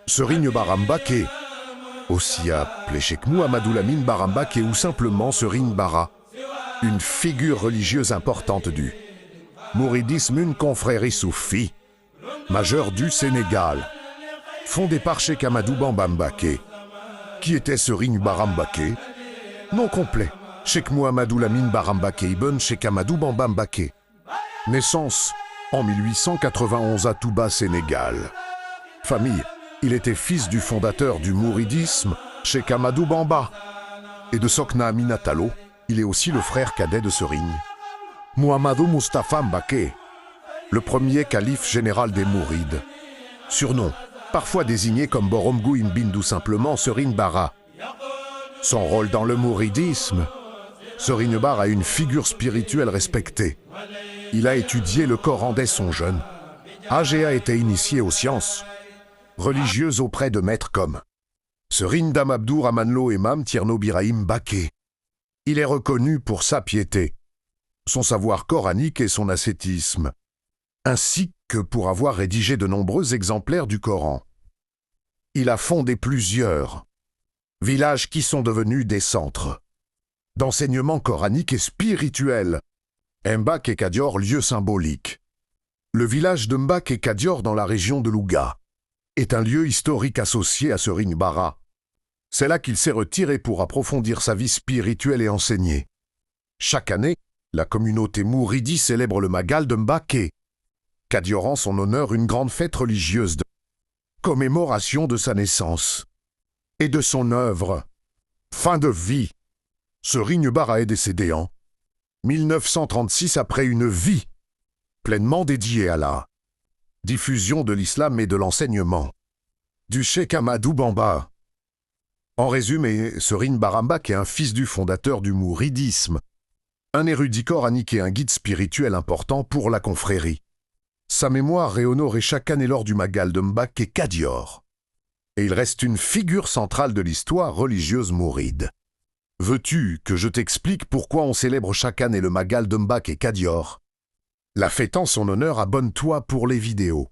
Serigne Bara Mbacké, aussi appelé Cheikh Mouhamadou Lamine Bara Mbacké ou simplement Serigne Bara, une figure religieuse importante du mouridisme, une confrérie soufie majeure du Sénégal, fondée par Cheikh Ahmadou Bamba Mbacké. Qui était Serigne Bara Mbacké? Nom complet, Cheikh Mouhamadou Lamine Bara Mbacké ibn Cheikh Ahmadou Bamba Mbacké. Naissance en 1891 à Touba, Sénégal. Famille, il était fils du fondateur du mouridisme, Cheikh Ahmadou Bamba, et de Sokna Amina Tallo. Il est aussi le frère cadet de Serigne Mouhamadou Moustapha Mbacké, le premier calife général des Mourides. Surnom, parfois désigné comme Borom Gouim Bin ou simplement Serigne Bara. Son rôle dans le mouridisme, Serigne Bara est une figure spirituelle respectée. Il a étudié le Coran dès son jeune âge et a été initié aux sciences religieuses auprès de maîtres comme Serigne Dame Abdou Rahman Lo et Mame Thierno Birahim Mbacké. Il est reconnu pour sa piété, son savoir coranique et son ascétisme, ainsi que pour avoir rédigé de nombreux exemplaires du Coran. Il a fondé plusieurs villages qui sont devenus des centres d'enseignement coranique et spirituel. Mbacké Kadior, lieu symbolique. Le village de Mbacké Kadior dans la région de Louga est un lieu historique associé à Serigne Bara. C'est là qu'il s'est retiré pour approfondir sa vie spirituelle et enseigner. Chaque année, la communauté mouridi célèbre le Magal de Mbacké Kadior en son honneur, une grande fête religieuse de commémoration de sa naissance et de son œuvre. Fin de vie. Serigne Bara est décédé en 1936 après une vie pleinement dédiée à la diffusion de l'islam et de l'enseignement du Cheikh Ahmadou Bamba. En résumé, Serigne Bara Mbacké est un fils du fondateur du mouridisme, un érudit coranique et un guide spirituel important pour la confrérie. Sa mémoire est honorée chaque année lors du Magal de Mbacké Kadior. Et il reste une figure centrale de l'histoire religieuse mouride. Veux-tu que je t'explique pourquoi on célèbre chaque année le Magal de Mbacké Kadior? La fête en son honneur, abonne-toi pour les vidéos.